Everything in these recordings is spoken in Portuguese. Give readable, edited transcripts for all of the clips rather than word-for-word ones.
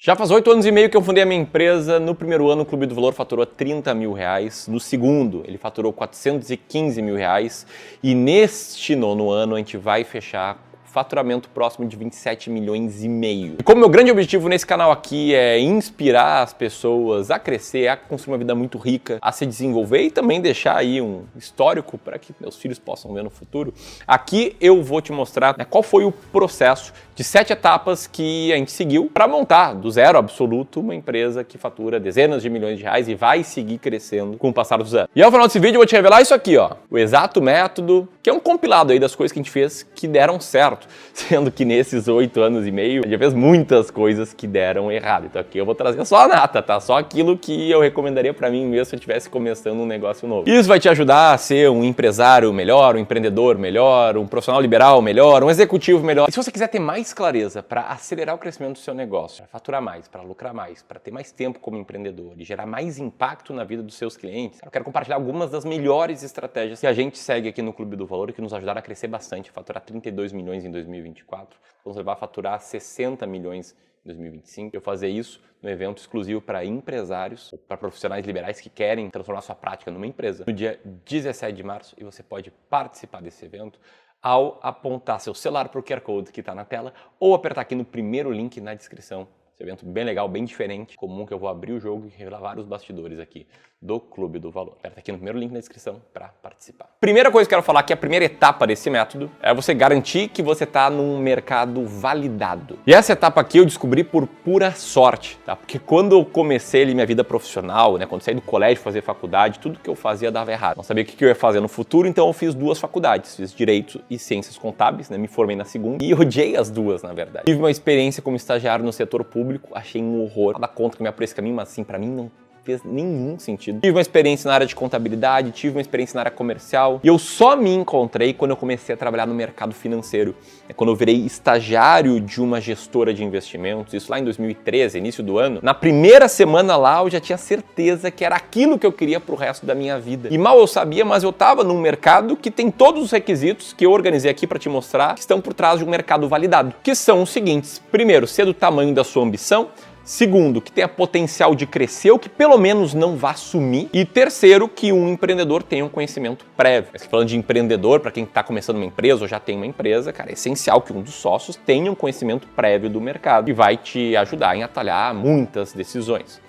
Já faz 8 anos e meio que eu fundei a minha empresa. No primeiro ano, o Clube do Valor faturou 30 mil reais. No segundo, ele faturou 415 mil reais. E neste nono ano, a gente vai fechar faturamento próximo de 27 milhões e meio. E como meu grande objetivo nesse canal aqui é inspirar as pessoas a crescer, a construir uma vida muito rica, a se desenvolver e também deixar aí um histórico para que meus filhos possam ver no futuro, aqui eu vou te mostrar qual foi o processo de 7 etapas que a gente seguiu para montar do zero absoluto uma empresa que fatura dezenas de milhões de reais e vai seguir crescendo com o passar dos anos. E ao final desse vídeo eu vou te revelar isso aqui, ó, o exato método, que é um compilado aí das coisas que a gente fez que deram certo, sendo que nesses 8 anos e meio a gente já fez muitas coisas que deram errado. Então aqui eu vou trazer só a nata, tá? Só aquilo que eu recomendaria para mim mesmo se eu estivesse começando um negócio novo. Isso vai te ajudar a ser um empresário melhor, um empreendedor melhor, um profissional liberal melhor, um executivo melhor. E se você quiser ter mais clareza para acelerar o crescimento do seu negócio, para faturar mais, para lucrar mais, para ter mais tempo como empreendedor e gerar mais impacto na vida dos seus clientes, eu quero compartilhar algumas das melhores estratégias que a gente segue aqui no Clube do Valor e que nos ajudaram a crescer bastante, faturar 32 milhões em 2024, vamos levar a faturar 60 milhões em 2025. Eu fazer isso no evento exclusivo para empresários, ou para profissionais liberais que querem transformar sua prática numa empresa, no dia 17 de março, e você pode participar desse evento ao apontar seu celular para o QR Code que está na tela ou apertar aqui no primeiro link na descrição. Esse evento bem legal, bem diferente, comum, que eu vou abrir o jogo e revelar vários bastidores aqui do Clube do Valor. Aperta aqui no primeiro link na descrição para participar. Primeira coisa que eu quero falar, que a primeira etapa desse método é você garantir que você está num mercado validado. E essa etapa aqui eu descobri por pura sorte, tá? Porque quando eu comecei ali minha vida profissional, quando saí do colégio fazer faculdade, tudo que eu fazia dava errado. Não sabia o que eu ia fazer no futuro, então eu fiz 2 faculdades. Fiz Direito e Ciências Contábeis, me formei na segunda e odiei as 2, na verdade. Tive uma experiência como estagiário no setor público, achei um horror. Nada contra que me aprecio esse caminho, mas assim, pra mim não fez nenhum sentido. Tive uma experiência na área de contabilidade, tive uma experiência na área comercial e eu só me encontrei quando eu comecei a trabalhar no mercado financeiro. Quando eu virei estagiário de uma gestora de investimentos, isso lá em 2013, início do ano. Na primeira semana lá eu já tinha certeza que era aquilo que eu queria pro resto da minha vida. E mal eu sabia, mas eu tava num mercado que tem todos os requisitos que eu organizei aqui para te mostrar que estão por trás de um mercado validado, que são os seguintes: primeiro, ser do tamanho da sua ambição. Segundo, que tenha potencial de crescer ou que pelo menos não vá sumir. E terceiro, que um empreendedor tenha um conhecimento prévio. Mas falando de empreendedor, para quem está começando uma empresa ou já tem uma empresa, cara, é essencial que um dos sócios tenha um conhecimento prévio do mercado e vai te ajudar em atalhar muitas decisões.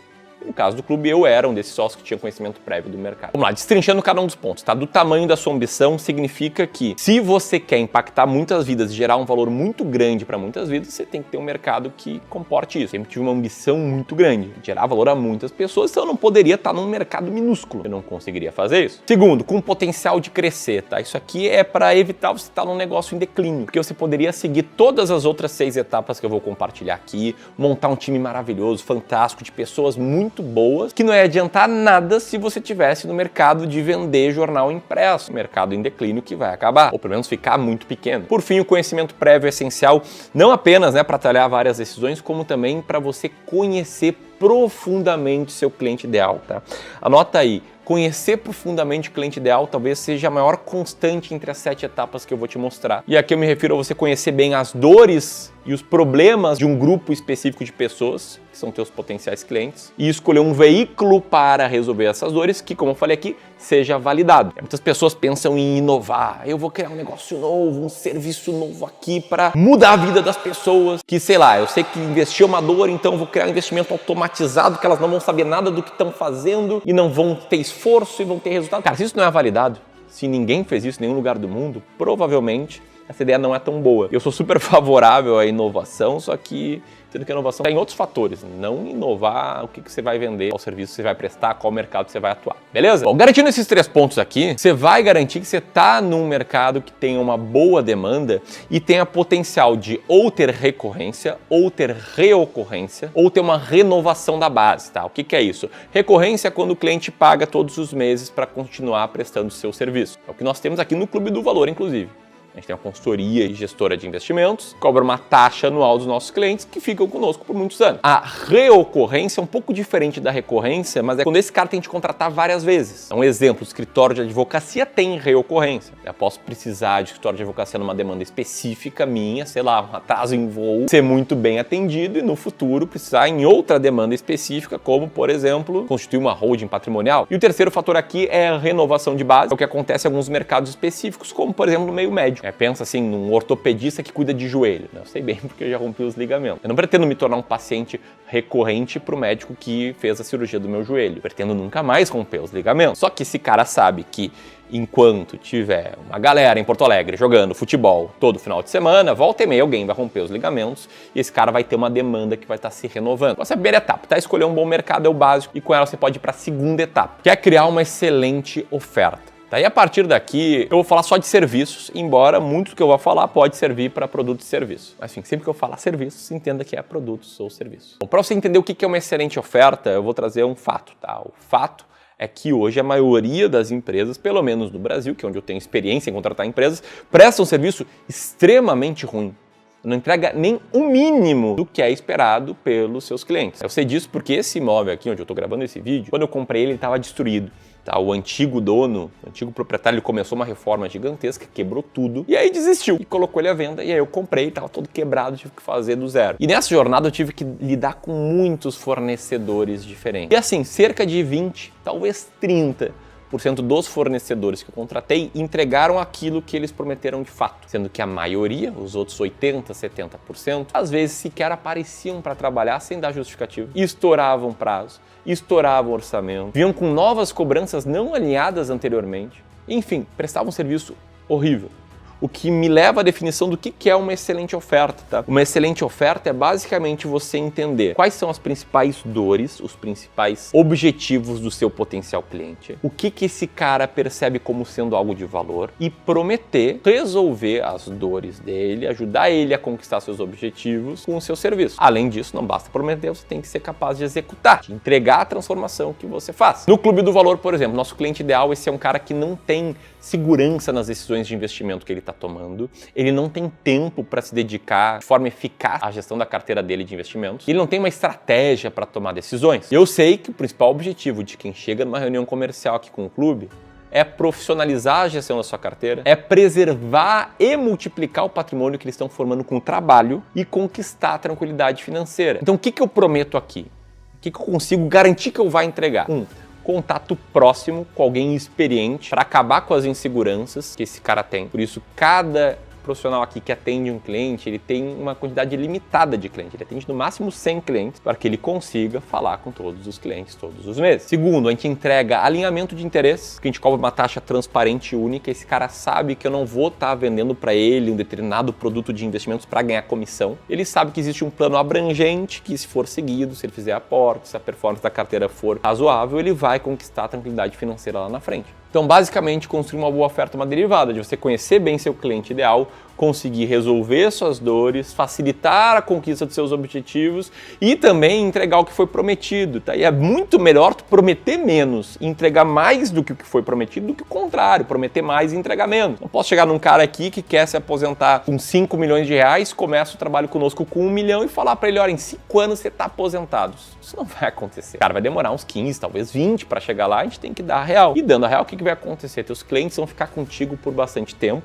No caso do clube, eu era um desses sócios que tinha conhecimento prévio do mercado. Vamos lá, destrinchando cada um dos pontos, tá? Do tamanho da sua ambição significa que se você quer impactar muitas vidas e gerar um valor muito grande para muitas vidas, você tem que ter um mercado que comporte isso. Eu sempre tive uma ambição muito grande, gerar valor a muitas pessoas, então eu não poderia estar num mercado minúsculo. Eu não conseguiria fazer isso. Segundo, com potencial de crescer, tá? Isso aqui é para evitar você estar num negócio em declínio, porque você poderia seguir todas as outras 6 etapas que eu vou compartilhar aqui, montar um time maravilhoso, fantástico, de pessoas muito boas, que não ia adiantar nada se você tivesse no mercado de vender jornal impresso, mercado em declínio que vai acabar, ou pelo menos ficar muito pequeno. Por fim, o conhecimento prévio é essencial, não apenas para trabalhar várias decisões, como também para você conhecer profundamente seu cliente ideal, tá? Anota aí. Conhecer profundamente o cliente ideal talvez seja a maior constante entre as 7 etapas que eu vou te mostrar. E aqui eu me refiro a você conhecer bem as dores e os problemas de um grupo específico de pessoas, que são teus potenciais clientes, e escolher um veículo para resolver essas dores que, como eu falei aqui, seja validado. Muitas pessoas pensam em inovar. Eu vou criar um negócio novo, um serviço novo aqui para mudar a vida das pessoas. Que, sei lá, eu sei que investir é uma dor, então eu vou criar um investimento automatizado que elas não vão saber nada do que estão fazendo e não vão ter esforço e vão ter resultado. Cara, se isso não é validado, se ninguém fez isso em nenhum lugar do mundo, provavelmente essa ideia não é tão boa. Eu sou super favorável à inovação, só que sendo que a inovação está em outros fatores, não inovar o que você vai vender, qual serviço você vai prestar, qual mercado você vai atuar, beleza? Bom, garantindo esses 3 pontos aqui, você vai garantir que você está num mercado que tem uma boa demanda e tenha potencial de ou ter recorrência, ou ter reocorrência, ou ter uma renovação da base, tá? O que é isso? Recorrência é quando o cliente paga todos os meses para continuar prestando o seu serviço. É o que nós temos aqui no Clube do Valor, inclusive. A gente tem uma consultoria e gestora de investimentos, cobra uma taxa anual dos nossos clientes que ficam conosco por muitos anos. A reocorrência é um pouco diferente da recorrência, mas é quando esse cara tem que contratar várias vezes. Um exemplo, o escritório de advocacia tem reocorrência. Eu posso precisar de escritório de advocacia numa demanda específica minha, sei lá, um atraso em voo, ser muito bem atendido e no futuro precisar em outra demanda específica, como, por exemplo, constituir uma holding patrimonial. E o terceiro fator aqui é a renovação de base, é o que acontece em alguns mercados específicos, como, por exemplo, no meio médico. Pensa assim, num ortopedista que cuida de joelho. Eu sei bem porque eu já rompi os ligamentos. Eu não pretendo me tornar um paciente recorrente para o médico que fez a cirurgia do meu joelho. Eu pretendo nunca mais romper os ligamentos. Só que esse cara sabe que enquanto tiver uma galera em Porto Alegre jogando futebol todo final de semana, volta e meia alguém vai romper os ligamentos e esse cara vai ter uma demanda que vai estar se renovando. Essa é a primeira etapa, tá? Escolher um bom mercado é o básico e com ela você pode ir para a segunda etapa, que é criar uma excelente oferta. Tá? E a partir daqui, eu vou falar só de serviços, embora muito do que eu vou falar pode servir para produtos e serviços. Mas, enfim, sempre que eu falar serviços, entenda que é produtos ou serviços. Para você entender o que é uma excelente oferta, eu vou trazer um fato. Tá? O fato é que hoje a maioria das empresas, pelo menos no Brasil, que é onde eu tenho experiência em contratar empresas, prestam um serviço extremamente ruim. Não entrega nem o mínimo do que é esperado pelos seus clientes. Eu sei disso porque esse imóvel aqui, onde eu estou gravando esse vídeo, quando eu comprei ele estava destruído. Tá, o antigo dono, o antigo proprietário, ele começou uma reforma gigantesca, quebrou tudo e aí desistiu e colocou ele à venda. E aí eu comprei, estava todo quebrado, tive que fazer do zero. E nessa jornada eu tive que lidar com muitos fornecedores diferentes. E assim, cerca de 20, talvez 30% dos fornecedores que eu contratei entregaram aquilo que eles prometeram de fato, sendo que a maioria, os outros 80%, 70%, às vezes sequer apareciam para trabalhar sem dar justificativo, estouravam prazo, estouravam orçamento, vinham com novas cobranças não alinhadas anteriormente, enfim, prestavam um serviço horrível. O que me leva à definição do que é uma excelente oferta, tá? Uma excelente oferta é basicamente você entender quais são as principais dores, os principais objetivos do seu potencial cliente, o que esse cara percebe como sendo algo de valor e prometer resolver as dores dele, ajudar ele a conquistar seus objetivos com o seu serviço. Além disso, não basta prometer, você tem que ser capaz de executar, de entregar a transformação que você faz. No Clube do Valor, por exemplo, nosso cliente ideal, esse é um cara que não tem segurança nas decisões de investimento que ele está tomando, ele não tem tempo para se dedicar de forma eficaz à gestão da carteira dele de investimentos, ele não tem uma estratégia para tomar decisões. Eu sei que o principal objetivo de quem chega numa reunião comercial aqui com o clube é profissionalizar a gestão da sua carteira, é preservar e multiplicar o patrimônio que eles estão formando com o trabalho e conquistar a tranquilidade financeira. Então o que eu prometo aqui? O que eu consigo garantir que eu vou entregar? Contato próximo com alguém experiente para acabar com as inseguranças que esse cara tem. Por isso, cada profissional aqui que atende um cliente, ele tem uma quantidade limitada de clientes. Ele atende no máximo 100 clientes para que ele consiga falar com todos os clientes todos os meses. Segundo, a gente entrega alinhamento de interesses, que a gente cobra uma taxa transparente e única. Esse cara sabe que eu não vou estar vendendo para ele um determinado produto de investimentos para ganhar comissão. Ele sabe que existe um plano abrangente que, se for seguido, se ele fizer aporte, se a performance da carteira for razoável, ele vai conquistar a tranquilidade financeira lá na frente. Então, basicamente, construir uma boa oferta é uma derivada de você conhecer bem seu cliente ideal, conseguir resolver suas dores, facilitar a conquista dos seus objetivos e também entregar o que foi prometido, tá? E é muito melhor tu prometer menos e entregar mais do que o que foi prometido do que o contrário, prometer mais e entregar menos. Não posso chegar num cara aqui que quer se aposentar com 5 milhões de reais, começa o trabalho conosco com 1 milhão e falar para ele, olha, em 5 anos você está aposentado. Isso não vai acontecer. Cara, vai demorar uns 15, talvez 20 para chegar lá, a gente tem que dar a real. E dando a real, o que vai acontecer? Teus clientes vão ficar contigo por bastante tempo,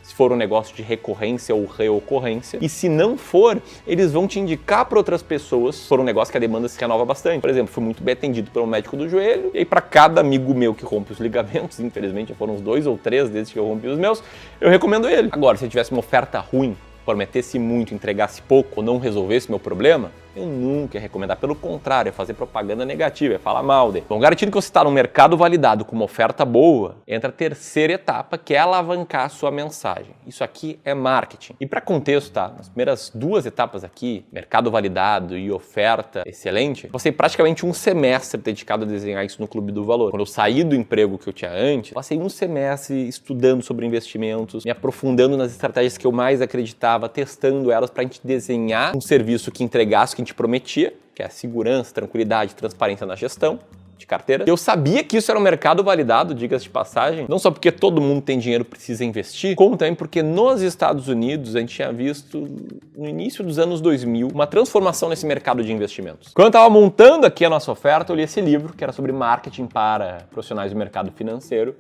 se for um negócio de recorrência ou reocorrência. E se não for, eles vão te indicar para outras pessoas, se for um negócio que a demanda se renova bastante. Por exemplo, fui muito bem atendido pelo médico do joelho, e aí para cada amigo meu que rompe os ligamentos, infelizmente já foram uns 2 ou 3 desde que eu rompi os meus, eu recomendo ele. Agora, se eu tivesse uma oferta ruim, prometesse muito, entregasse pouco ou não resolvesse meu problema, eu nunca ia recomendar. Pelo contrário, é fazer propaganda negativa, é falar mal dele. Bom, garantindo que você está no mercado validado com uma oferta boa, entra a terceira etapa, que é alavancar a sua mensagem. Isso aqui é marketing. E para contexto, tá? Nas primeiras 2 etapas aqui, mercado validado e oferta excelente, eu passei praticamente um semestre dedicado a desenhar isso no Clube do Valor. Quando eu saí do emprego que eu tinha antes, passei um semestre estudando sobre investimentos, me aprofundando nas estratégias que eu mais acreditava, testando elas para a gente desenhar um serviço que entregasse o que a gente prometia, que é a segurança, tranquilidade, transparência na gestão. de carteira. Eu sabia que isso era um mercado validado, diga-se de passagem, não só porque todo mundo tem dinheiro e precisa investir, como também porque nos Estados Unidos a gente tinha visto, no início dos anos 2000, uma transformação nesse mercado de investimentos. Quando eu estava montando aqui a nossa oferta, eu li esse livro, que era sobre marketing para profissionais do mercado financeiro.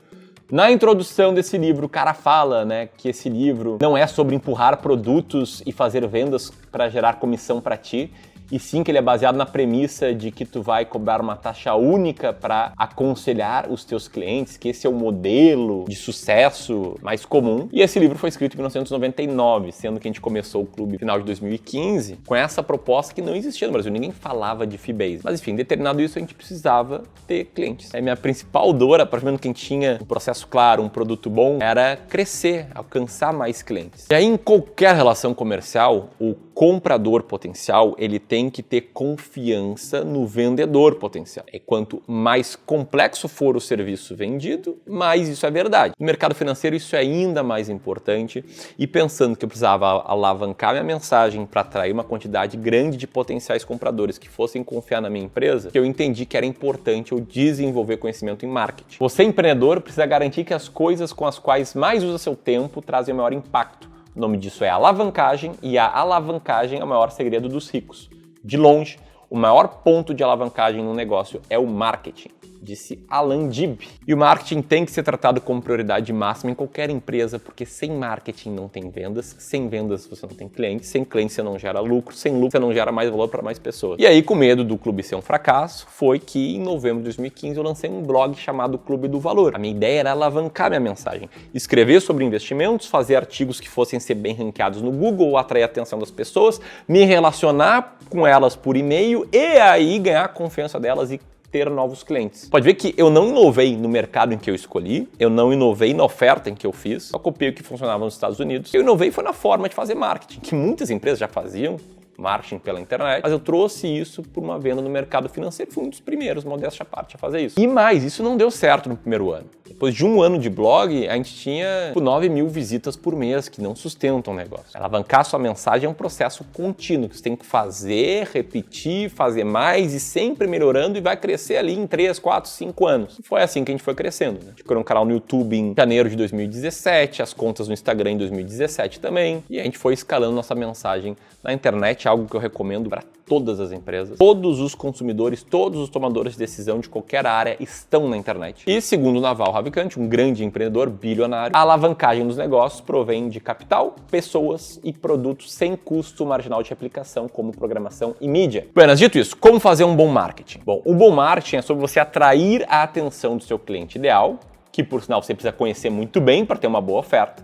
Na introdução desse livro, o cara fala, né, que esse livro não é sobre empurrar produtos e fazer vendas para gerar comissão para ti, e sim que ele é baseado na premissa de que tu vai cobrar uma taxa única para aconselhar os teus clientes, que esse é o modelo de sucesso mais comum. E esse livro foi escrito em 1999, sendo que a gente começou o clube no final de 2015, com essa proposta que não existia no Brasil, ninguém falava de fee-based. Mas enfim, determinado isso, a gente precisava ter clientes. A minha principal dor, a partir do momento que a gente tinha um processo claro, um produto bom, era crescer, alcançar mais clientes. E aí, em qualquer relação comercial, o comprador potencial, ele tem que ter confiança no vendedor potencial. E quanto mais complexo for o serviço vendido, mais isso é verdade. No mercado financeiro, isso é ainda mais importante. E pensando que eu precisava alavancar minha mensagem para atrair uma quantidade grande de potenciais compradores que fossem confiar na minha empresa, eu entendi que era importante eu desenvolver conhecimento em marketing. Você, empreendedor, precisa garantir que as coisas com as quais mais usa seu tempo trazem o maior impacto. O nome disso é alavancagem, e a alavancagem é o maior segredo dos ricos. De longe, o maior ponto de alavancagem no negócio é o marketing, disse Alan Dib. E o marketing tem que ser tratado como prioridade máxima em qualquer empresa, porque sem marketing não tem vendas, sem vendas você não tem clientes, sem clientes você não gera lucro, sem lucro você não gera mais valor para mais pessoas. E aí, com medo do clube ser um fracasso, foi que em novembro de 2015 eu lancei um blog chamado Clube do Valor. A minha ideia era alavancar minha mensagem, escrever sobre investimentos, fazer artigos que fossem ser bem ranqueados no Google, atrair a atenção das pessoas, me relacionar com elas por e-mail e aí ganhar a confiança delas e ter novos clientes. Pode ver que eu não inovei no mercado em que eu escolhi, eu não inovei na oferta em que eu fiz, só copiei o que funcionava nos Estados Unidos. Eu inovei foi na forma de fazer marketing, que muitas empresas já faziam, marketing pela internet, mas eu trouxe isso por uma venda no mercado financeiro, fui um dos primeiros, modéstia à parte, a fazer isso. E mais, isso não deu certo no primeiro ano. Depois de um ano de blog, a gente tinha 9 mil visitas por mês, que não sustentam o negócio. Alavancar sua mensagem é um processo contínuo, que você tem que fazer, repetir, fazer mais e sempre melhorando, e vai crescer ali em 3, 4, 5 anos. E foi assim que a gente foi crescendo, né? A gente criou um canal no YouTube em janeiro de 2017, as contas no Instagram em 2017 também, e a gente foi escalando nossa mensagem na internet, algo que eu recomendo para todas as empresas. Todos os consumidores, todos os tomadores de decisão de qualquer área estão na internet. E segundo Naval Ravikant, um grande empreendedor bilionário, a alavancagem dos negócios provém de capital, pessoas e produtos sem custo marginal de aplicação, como programação e mídia. Apenas dito isso, como fazer um bom marketing? Bom, o bom marketing é sobre você atrair a atenção do seu cliente ideal, que por sinal você precisa conhecer muito bem para ter uma boa oferta.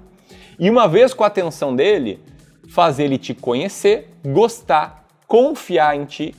E uma vez com a atenção dele, fazer ele te conhecer, gostar, confiar em ti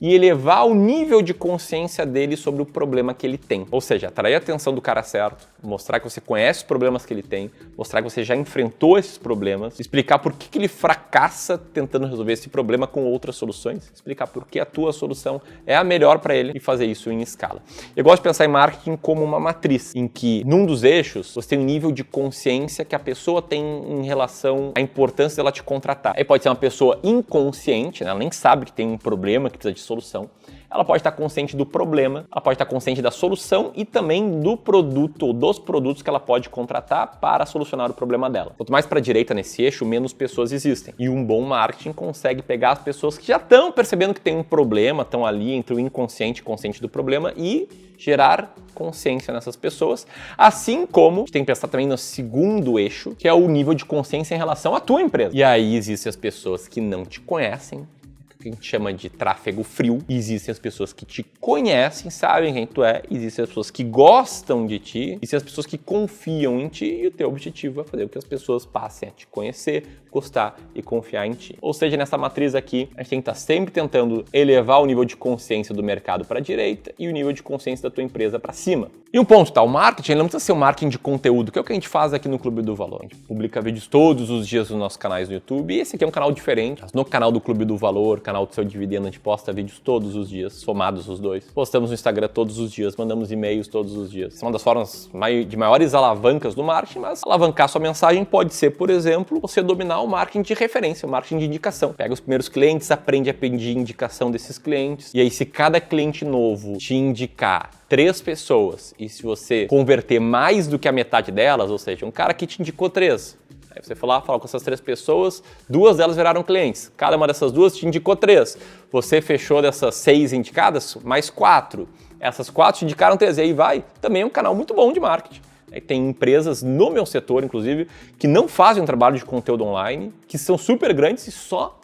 e elevar o nível de consciência dele sobre o problema que ele tem. Ou seja, atrair a atenção do cara certo, mostrar que você conhece os problemas que ele tem, mostrar que você já enfrentou esses problemas, explicar por que ele fracassa tentando resolver esse problema com outras soluções, explicar por que a tua solução é a melhor para ele e fazer isso em escala. Eu gosto de pensar em marketing como uma matriz, em que num dos eixos você tem um nível de consciência que a pessoa tem em relação à importância dela te contratar. Aí pode ser uma pessoa inconsciente, né? Ela nem sabe que tem um problema, que precisa de solução. Ela pode estar consciente do problema, ela pode estar consciente da solução e também do produto ou dos produtos que ela pode contratar para solucionar o problema dela. Quanto mais para a direita nesse eixo, menos pessoas existem. E um bom marketing consegue pegar as pessoas que já estão percebendo que tem um problema, estão ali entre o inconsciente e o consciente do problema e gerar consciência nessas pessoas, assim como a gente tem que pensar também no segundo eixo, que é o nível de consciência em relação à tua empresa. E aí existem as pessoas que não te conhecem, que a gente chama de tráfego frio. Existem as pessoas que te conhecem, sabem quem tu é, existem as pessoas que gostam de ti, existem as pessoas que confiam em ti, e o teu objetivo é fazer com que as pessoas passem a te conhecer, gostar e confiar em ti. Ou seja, nessa matriz aqui, a gente tem que estar sempre tentando elevar o nível de consciência do mercado para a direita e o nível de consciência da tua empresa para cima. E um ponto, tá? O marketing ele não precisa ser um marketing de conteúdo, que é o que a gente faz aqui no Clube do Valor. A gente publica vídeos todos os dias nos nossos canais no YouTube, e esse aqui é um canal diferente. No canal do Clube do Valor, canal do Seu Dividendo, a gente posta vídeos todos os dias, somados os dois. Postamos no Instagram todos os dias, mandamos e-mails todos os dias. Essa é uma das formas de maiores alavancas do marketing, mas alavancar sua mensagem pode ser, por exemplo, você dominar o marketing de referência, o marketing de indicação. Pega os primeiros clientes, aprende a pedir indicação desses clientes, e aí se cada cliente novo te indicar 3 pessoas, e se você converter mais do que a metade delas, ou seja, um cara que te indicou 3, aí você foi lá, falou com essas 3 pessoas, 2 delas viraram clientes, cada uma dessas 2 te indicou 3, você fechou dessas 6 indicadas, mais 4, essas 4 te indicaram 3, e aí vai, também é um canal muito bom de marketing. Tem empresas no meu setor, inclusive, que não fazem um trabalho de conteúdo online, que são super grandes e só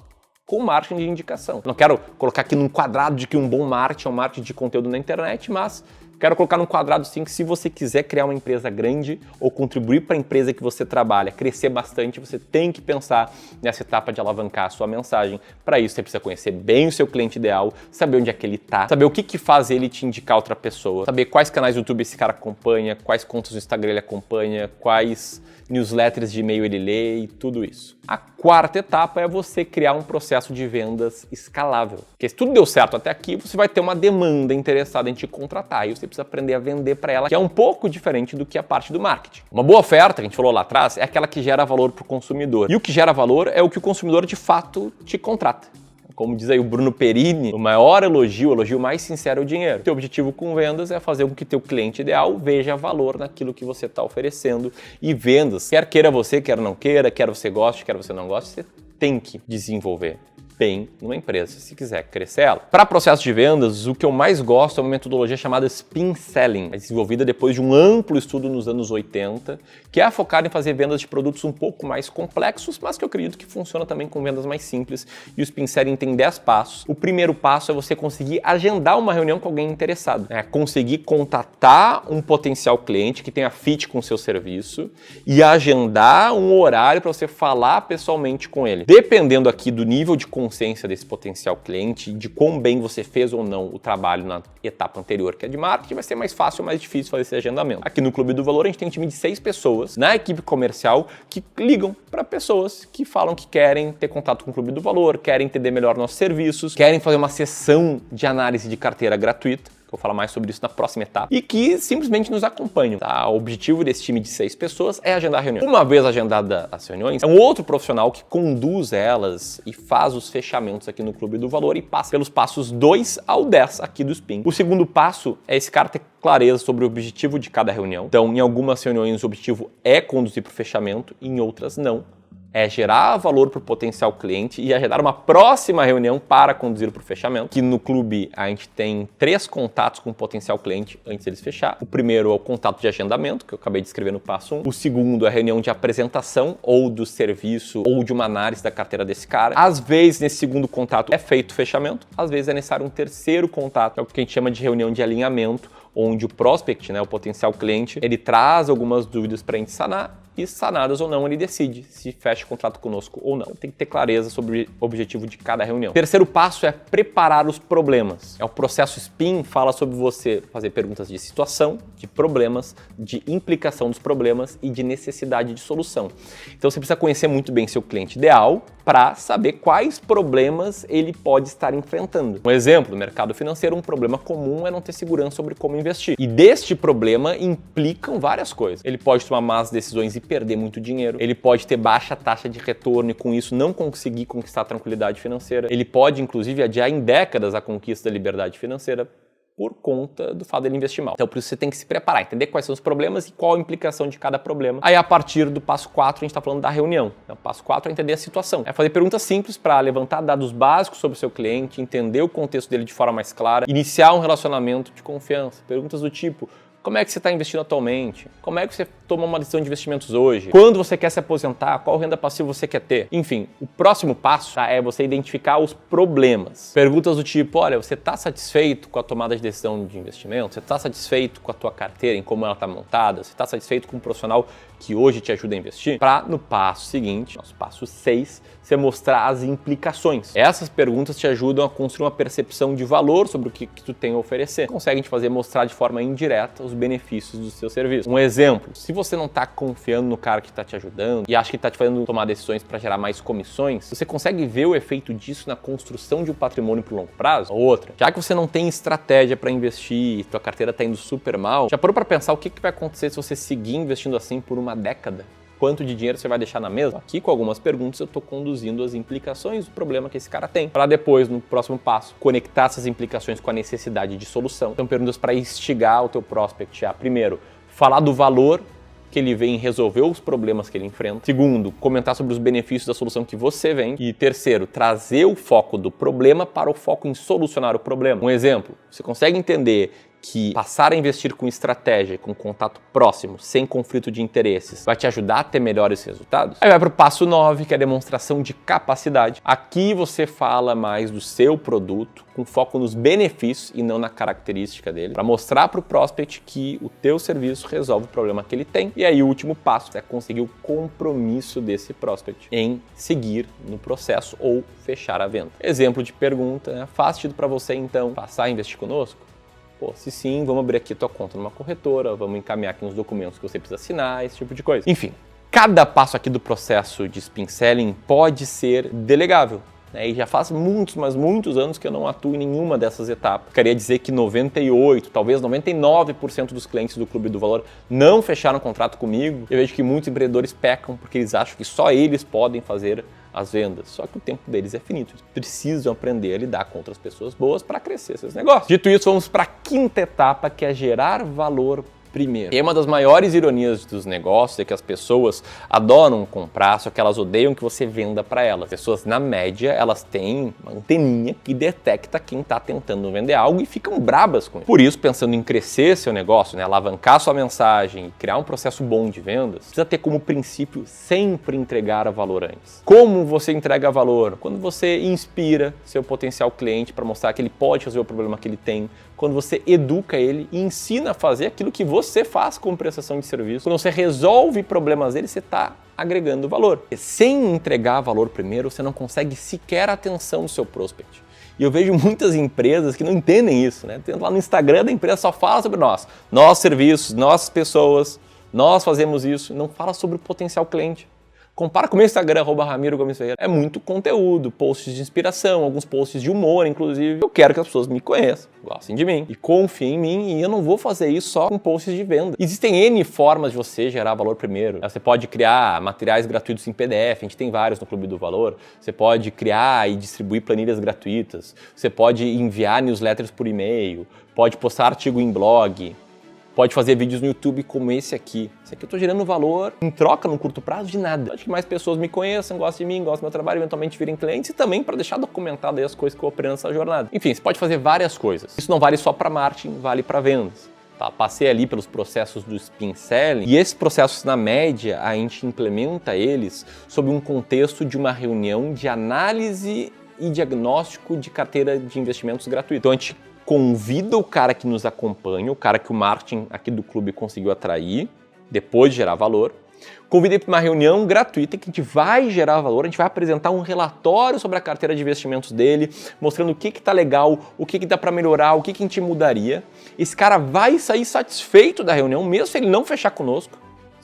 com marketing de indicação. Não quero colocar aqui num quadrado de que um bom marketing é um marketing de conteúdo na internet, mas quero colocar num quadrado sim que se você quiser criar uma empresa grande ou contribuir para a empresa que você trabalha, crescer bastante, você tem que pensar nessa etapa de alavancar a sua mensagem. Para isso você precisa conhecer bem o seu cliente ideal, saber onde é que ele está, saber o que faz ele te indicar outra pessoa, saber quais canais do YouTube esse cara acompanha, quais contas do Instagram ele acompanha, quais newsletters de e-mail ele lê e tudo isso. A quarta etapa é você criar um processo de vendas escalável. Porque se tudo deu certo até aqui, você vai ter uma demanda interessada em te contratar e você precisa aprender a vender para ela, que é um pouco diferente do que a parte do marketing. Uma boa oferta, que a gente falou lá atrás, é aquela que gera valor para o consumidor. E o que gera valor é o que o consumidor de fato te contrata. Como diz aí o Bruno Perini, o maior elogio, o elogio mais sincero é o dinheiro. O teu objetivo com vendas é fazer com que teu cliente ideal veja valor naquilo que você está oferecendo. E vendas, quer queira você, quer não queira, quer você goste, quer você não goste, você tem que desenvolver bem numa empresa, se quiser crescer ela. Para processo de vendas, o que eu mais gosto é uma metodologia chamada Spin Selling, desenvolvida depois de um amplo estudo nos anos 80, que é focada em fazer vendas de produtos um pouco mais complexos, mas que eu acredito que funciona também com vendas mais simples. E o Spin Selling tem 10 passos. O primeiro passo é você conseguir agendar uma reunião com alguém interessado, conseguir contatar um potencial cliente que tenha fit com o seu serviço e agendar um horário para você falar pessoalmente com ele. Dependendo aqui do nível de consciência desse potencial cliente, de quão bem você fez ou não o trabalho na etapa anterior, que é de marketing, vai ser mais fácil ou mais difícil fazer esse agendamento. Aqui no Clube do Valor, a gente tem um time de 6 pessoas na equipe comercial que ligam para pessoas que falam que querem ter contato com o Clube do Valor, querem entender melhor nossos serviços, querem fazer uma sessão de análise de carteira gratuita. Vou falar mais sobre isso na próxima etapa, e que simplesmente nos acompanham. Tá? O objetivo desse time de 6 pessoas é agendar a reunião. Uma vez agendada as reuniões, é um outro profissional que conduz elas e faz os fechamentos aqui no Clube do Valor e passa pelos passos 2 ao 10 aqui do Spin. O segundo passo é esse cara ter clareza sobre o objetivo de cada reunião. Então, em algumas reuniões o objetivo é conduzir para o fechamento, em outras não. É gerar valor para o potencial cliente e agendar uma próxima reunião para conduzir para o fechamento. Que no clube a gente tem 3 contatos com o potencial cliente antes deles fechar. O primeiro é o contato de agendamento, que eu acabei de escrever no passo 1. O segundo é a reunião de apresentação ou do serviço ou de uma análise da carteira desse cara. Às vezes, nesse segundo contato é feito o fechamento. Às vezes é necessário um terceiro contato, que é o que a gente chama de reunião de alinhamento, onde o prospect, o potencial cliente, ele traz algumas dúvidas para a gente sanar e sanadas ou não, ele decide se fecha o contrato conosco ou não. Tem que ter clareza sobre o objetivo de cada reunião. O terceiro passo é preparar os problemas. O processo Spin fala sobre você fazer perguntas de situação, de problemas, de implicação dos problemas e de necessidade de solução. Então você precisa conhecer muito bem seu cliente ideal para saber quais problemas ele pode estar enfrentando. Um exemplo, no mercado financeiro, um problema comum é não ter segurança sobre como investir. E deste problema implicam várias coisas. Ele pode tomar más decisões e perder muito dinheiro. Ele pode ter baixa taxa de retorno e com isso não conseguir conquistar a tranquilidade financeira. Ele pode, inclusive, adiar em décadas a conquista da liberdade financeira por conta do fato dele investir mal. Então, por isso você tem que se preparar, entender quais são os problemas e qual a implicação de cada problema. Aí, a partir do passo 4, a gente está falando da reunião. Então, o passo 4 é entender a situação. É fazer perguntas simples para levantar dados básicos sobre o seu cliente, entender o contexto dele de forma mais clara, iniciar um relacionamento de confiança. Perguntas do tipo: como é que você está investindo atualmente? Como é que você toma uma decisão de investimentos hoje? Quando você quer se aposentar? Qual renda passiva você quer ter? Enfim, o próximo passo é você identificar os problemas. Perguntas do tipo: olha, você está satisfeito com a tomada de decisão de investimento? Você está satisfeito com a tua carteira, em como ela está montada? Você está satisfeito com um profissional que hoje te ajuda a investir? Para no passo seguinte, nosso passo 6, você mostrar as implicações. Essas perguntas te ajudam a construir uma percepção de valor sobre o que tu tem a oferecer. Conseguem te fazer mostrar de forma indireta os benefícios do seu serviço. Um exemplo: se você não está confiando no cara que está te ajudando e acha que está te fazendo tomar decisões para gerar mais comissões, você consegue ver o efeito disso na construção de um patrimônio para o longo prazo? Outra, já que você não tem estratégia para investir e tua carteira está indo super mal, já parou para pensar o que vai acontecer se você seguir investindo assim por uma década? Quanto de dinheiro você vai deixar na mesa? Aqui, com algumas perguntas, eu estou conduzindo as implicações do problema que esse cara tem, para depois, no próximo passo, conectar essas implicações com a necessidade de solução. São perguntas para instigar o teu prospect a, primeiro, falar do valor que ele vem resolver os problemas que ele enfrenta. Segundo, comentar sobre os benefícios da solução que você vende. E terceiro, trazer o foco do problema para o foco em solucionar o problema. Um exemplo, você consegue entender que passar a investir com estratégia, com contato próximo, sem conflito de interesses, vai te ajudar a ter melhores resultados? Aí vai para o passo 9, que é a demonstração de capacidade. Aqui você fala mais do seu produto, com foco nos benefícios e não na característica dele, para mostrar para o prospect que o teu serviço resolve o problema que ele tem. E aí o último passo é conseguir o compromisso desse prospect em seguir no processo ou fechar a venda. Exemplo de pergunta, né? Faz sentido para você então passar a investir conosco? Pô, se sim, vamos abrir aqui tua conta numa corretora, vamos encaminhar aqui uns documentos que você precisa assinar, esse tipo de coisa. Enfim, cada passo aqui do processo de spin selling pode ser delegável. E já faz muitos, mas muitos anos que eu não atuo em nenhuma dessas etapas. Queria dizer que 98%, talvez 99% dos clientes do Clube do Valor não fecharam contrato comigo. Eu vejo que muitos empreendedores pecam porque eles acham que só eles podem fazer as vendas. Só que o tempo deles é finito. Eles precisam aprender a lidar com outras pessoas boas para crescer seus negócios. Dito isso, vamos para a quinta etapa, que é gerar valor primeiro. E uma das maiores ironias dos negócios é que as pessoas adoram comprar, só que elas odeiam que você venda para elas. As pessoas, na média, elas têm uma anteninha que detecta quem está tentando vender algo e ficam brabas com isso. Por isso, pensando em crescer seu negócio, né, alavancar sua mensagem e criar um processo bom de vendas, precisa ter como princípio sempre entregar valor antes. Como você entrega valor? Quando você inspira seu potencial cliente para mostrar que ele pode resolver o problema que ele tem, quando você educa ele e ensina a fazer aquilo que você faz como prestação de serviço. Quando você resolve problemas dele, você está agregando valor. E sem entregar valor primeiro, você não consegue sequer a atenção do seu prospect. E eu vejo muitas empresas que não entendem isso, né? Lá no Instagram da empresa só fala sobre nós, nossos serviços, nossas pessoas, nós fazemos isso, não fala sobre o potencial cliente. Compara com o meu Instagram, @Ramiro_Gomes_Ferreira. É muito conteúdo, posts de inspiração, alguns posts de humor, inclusive. Eu quero que as pessoas me conheçam, gostem de mim e confiem em mim, e eu não vou fazer isso só com posts de venda. Existem N formas de você gerar valor primeiro. Você pode criar materiais gratuitos em PDF, a gente tem vários no Clube do Valor. Você pode criar e distribuir planilhas gratuitas. Você pode enviar newsletters por e-mail, pode postar artigo em blog, pode fazer vídeos no YouTube como esse aqui. Esse aqui eu estou gerando valor em troca, no curto prazo, de nada. Acho que mais pessoas me conheçam, gostem de mim, gostem do meu trabalho, eventualmente virem clientes, e também para deixar documentado aí as coisas que eu aprendo nessa jornada. Enfim, você pode fazer várias coisas. Isso não vale só para marketing, vale para vendas. Tá? Passei ali pelos processos do spin selling, e esses processos, na média, a gente implementa eles sob um contexto de uma reunião de análise e diagnóstico de carteira de investimentos gratuita. Então a gente convida o cara que nos acompanha, o cara que o marketing aqui do clube conseguiu atrair, depois de gerar valor, convida ele para uma reunião gratuita que a gente vai gerar valor, a gente vai apresentar um relatório sobre a carteira de investimentos dele, mostrando o que está legal, o que dá para melhorar, o que a gente mudaria. Esse cara vai sair satisfeito da reunião, mesmo se ele não fechar conosco.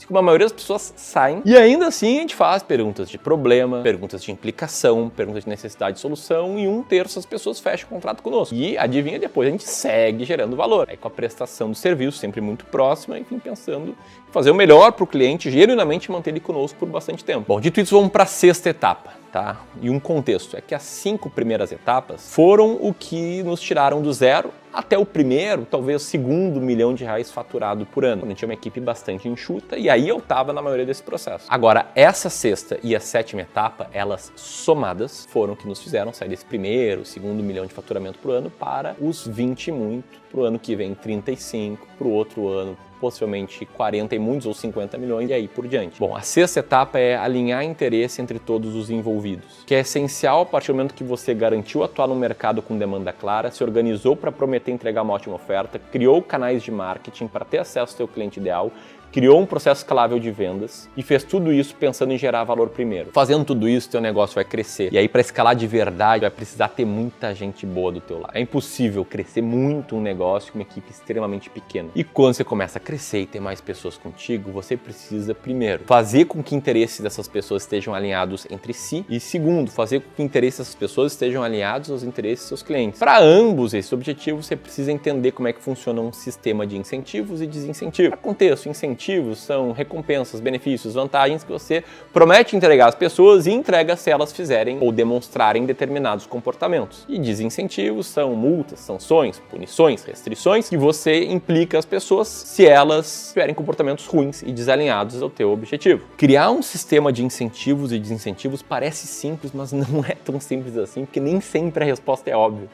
Como a maioria das pessoas saem, e ainda assim a gente faz perguntas de problema, perguntas de implicação, perguntas de necessidade de solução, e 1/3 das pessoas fecham o contrato conosco. E adivinha, depois a gente segue gerando valor. Aí com a prestação do serviço sempre muito próxima, enfim, pensando em fazer o melhor para o cliente, genuinamente manter ele conosco por bastante tempo. Bom, dito isso, vamos para a sexta etapa, tá? E um contexto é que as 5 primeiras etapas foram o que nos tiraram do zero até o primeiro, talvez segundo milhão de reais faturado por ano. A gente tinha uma equipe bastante enxuta, e aí eu estava na maioria desse processo. Agora, essa sexta e a 7ª etapa, elas somadas, foram o que nos fizeram sair desse primeiro, segundo milhão de faturamento por ano para os 20 e muito, para o ano que vem 35, para o outro ano possivelmente 40 e muitos ou 50 milhões, e aí por diante. Bom, a 6ª etapa é alinhar interesse entre todos os envolvidos, que é essencial a partir do momento que você garantiu atuar no mercado com demanda clara, se organizou para prometer entregar uma ótima oferta, criou canais de marketing para ter acesso ao seu cliente ideal, criou um processo escalável de vendas e fez tudo isso pensando em gerar valor primeiro. Fazendo tudo isso, teu negócio vai crescer. E aí, para escalar de verdade, vai precisar ter muita gente boa do teu lado. É impossível crescer muito um negócio com uma equipe extremamente pequena. E quando você começa a crescer e ter mais pessoas contigo, você precisa, primeiro, fazer com que interesses dessas pessoas estejam alinhados entre si, e segundo, fazer com que interesses dessas pessoas estejam alinhados aos interesses dos seus clientes. Para ambos esses objetivos, você precisa entender como é que funciona um sistema de incentivos e desincentivos. Para contexto, incentivo incentivos são recompensas, benefícios, vantagens que você promete entregar às pessoas e entrega se elas fizerem ou demonstrarem determinados comportamentos. E desincentivos são multas, sanções, punições, restrições que você implica às pessoas se elas tiverem comportamentos ruins e desalinhados ao teu objetivo. Criar um sistema de incentivos e desincentivos parece simples, mas não é tão simples assim, porque nem sempre a resposta é óbvia.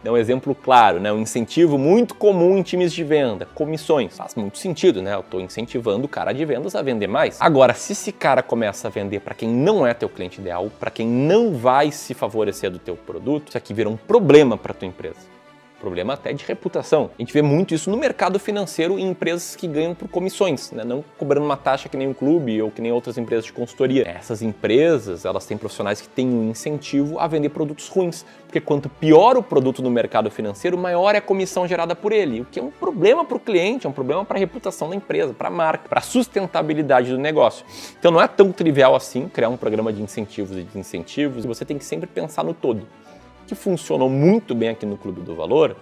Um exemplo claro, um incentivo muito comum em times de venda, comissões. Faz muito sentido, eu estou incentivando o cara de vendas a vender mais. Agora, se esse cara começa a vender para quem não é teu cliente ideal, para quem não vai se favorecer do teu produto, isso aqui vira um problema para tua empresa. Problema até de reputação. A gente vê muito isso no mercado financeiro em empresas que ganham por comissões, não cobrando uma taxa que nem um clube ou que nem outras empresas de consultoria. Essas empresas, elas têm profissionais que têm um incentivo a vender produtos ruins, porque quanto pior o produto no mercado financeiro, maior é a comissão gerada por ele, o que é um problema para o cliente, é um problema para a reputação da empresa, para a marca, para a sustentabilidade do negócio. Então não é tão trivial assim criar um programa de incentivos e desincentivos, você tem que sempre pensar no todo. O que funcionou muito bem aqui no Clube do Valor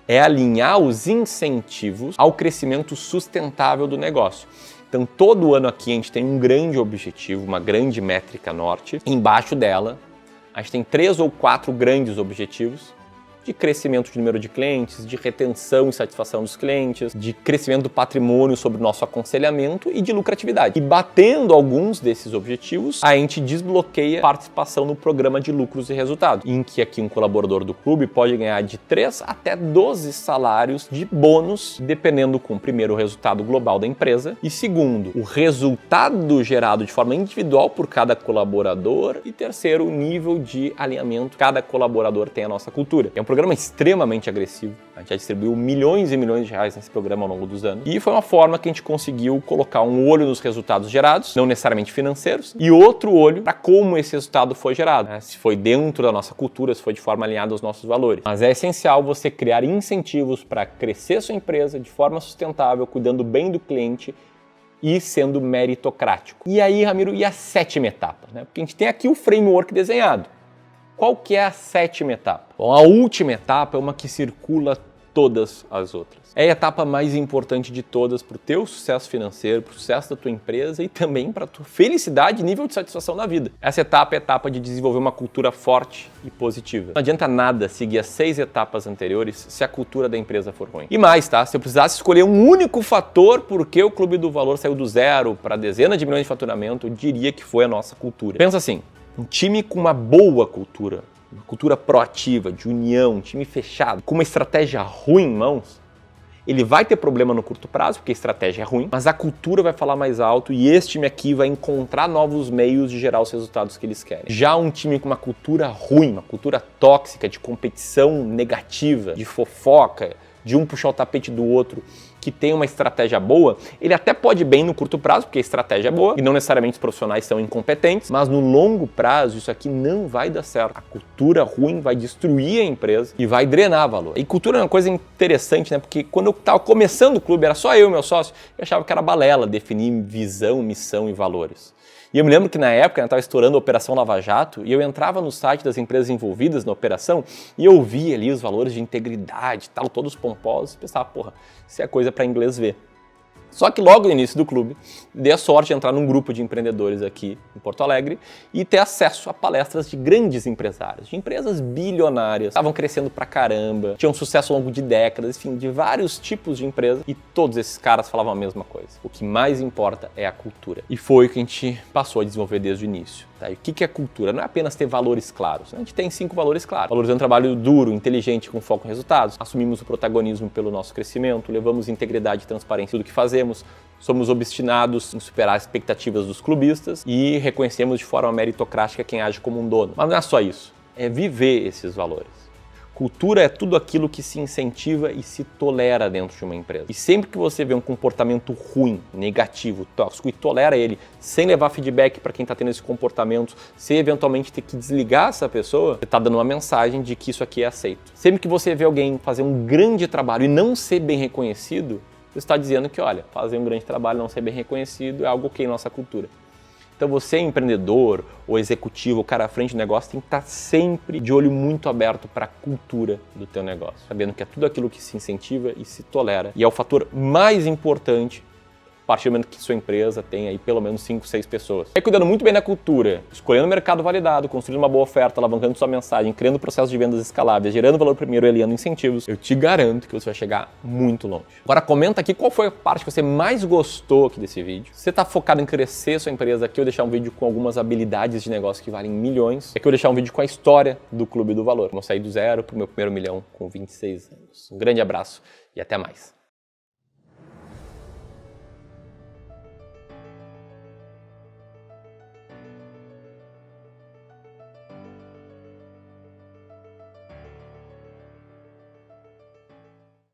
é alinhar os incentivos ao crescimento sustentável do negócio. Então, todo ano aqui a gente tem um grande objetivo, uma grande métrica norte. Embaixo dela, a gente tem 3 ou 4 grandes objetivos de crescimento de número de clientes, de retenção e satisfação dos clientes, de crescimento do patrimônio sobre o nosso aconselhamento e de lucratividade. E batendo alguns desses objetivos, a gente desbloqueia participação no programa de lucros e resultados, em que aqui um colaborador do clube pode ganhar de 3 até 12 salários de bônus, dependendo com, primeiro, o resultado global da empresa e, segundo, o resultado gerado de forma individual por cada colaborador e, terceiro, o nível de alinhamento que cada colaborador tem à nossa cultura. É um programa extremamente agressivo. A gente já distribuiu milhões e milhões de reais nesse programa ao longo dos anos. E foi uma forma que a gente conseguiu colocar um olho nos resultados gerados, não necessariamente financeiros, e outro olho para como esse resultado foi gerado. Se foi dentro da nossa cultura, se foi de forma alinhada aos nossos valores. Mas é essencial você criar incentivos para crescer sua empresa de forma sustentável, cuidando bem do cliente e sendo meritocrático. E aí, Ramiro, e a 7ª etapa? Porque a gente tem aqui o framework desenhado. Qual que é a 7ª etapa? Bom, a última etapa é uma que circula todas as outras. É a etapa mais importante de todas para o teu sucesso financeiro, para o sucesso da tua empresa e também para a tua felicidade e nível de satisfação na vida. Essa etapa é a etapa de desenvolver uma cultura forte e positiva. Não adianta nada seguir as 6 etapas anteriores se a cultura da empresa for ruim. E mais, tá? Se eu precisasse escolher um único fator por que o Clube do Valor saiu do 0 para dezenas de milhões de faturamento, eu diria que foi a nossa cultura. Pensa assim, um time com uma boa cultura, uma cultura proativa, de união, um time fechado, com uma estratégia ruim em mãos, ele vai ter problema no curto prazo, porque a estratégia é ruim, mas a cultura vai falar mais alto e esse time aqui vai encontrar novos meios de gerar os resultados que eles querem. Já um time com uma cultura ruim, uma cultura tóxica, de competição negativa, de fofoca, de um puxar o tapete do outro, que tem uma estratégia boa, ele até pode ir bem no curto prazo, porque a estratégia é boa, e não necessariamente os profissionais são incompetentes, mas no longo prazo isso aqui não vai dar certo. A cultura ruim vai destruir a empresa e vai drenar valor. E cultura é uma coisa interessante, porque quando eu estava começando o clube, era só eu e meu sócio, eu achava que era balela definir visão, missão e valores. E eu me lembro que na época eu estava estourando a Operação Lava Jato e eu entrava no site das empresas envolvidas na operação e eu via ali os valores de integridade, tal, todos pomposos, e pensava, porra, isso é coisa para inglês ver. Só que logo no início do clube, dei a sorte de entrar num grupo de empreendedores aqui em Porto Alegre e ter acesso a palestras de grandes empresários, de empresas bilionárias, estavam crescendo pra caramba, tinham sucesso ao longo de décadas, enfim, de vários tipos de empresas e todos esses caras falavam a mesma coisa. O que mais importa é a cultura. E foi o que a gente passou a desenvolver desde o início. Tá? E o que é cultura? Não é apenas ter valores claros. A gente tem 5 valores claros. Valorizando um trabalho duro, inteligente, com foco em resultados. Assumimos o protagonismo pelo nosso crescimento, levamos integridade e transparência do que fazemos, somos obstinados em superar as expectativas dos clubistas e reconhecemos de forma meritocrática quem age como um dono. Mas não é só isso, é viver esses valores. Cultura é tudo aquilo que se incentiva e se tolera dentro de uma empresa. E sempre que você vê um comportamento ruim, negativo, tóxico e tolera ele, sem levar feedback para quem está tendo esse comportamento, se eventualmente ter que desligar essa pessoa, você está dando uma mensagem de que isso aqui é aceito. Sempre que você vê alguém fazer um grande trabalho e não ser bem reconhecido, você está dizendo que, olha, fazer um grande trabalho e não ser bem reconhecido é algo ok em nossa cultura. Então você, empreendedor ou executivo, o cara à frente do negócio, tem que estar sempre de olho muito aberto para a cultura do teu negócio, sabendo que é tudo aquilo que se incentiva e se tolera. E é o fator mais importante a partir do momento que sua empresa tem aí pelo menos 5, 6 pessoas. Aí cuidando muito bem da cultura, escolhendo o mercado validado, construindo uma boa oferta, alavancando sua mensagem, criando processos de vendas escaláveis, gerando valor primeiro e aliando incentivos, eu te garanto que você vai chegar muito longe. Agora comenta aqui qual foi a parte que você mais gostou aqui desse vídeo. Se você está focado em crescer sua empresa, aqui eu deixar um vídeo com algumas habilidades de negócio que valem milhões. Aqui eu deixar um vídeo com a história do Clube do Valor. Como eu saí do zero para o meu primeiro milhão com 26 anos. Um grande abraço e até mais.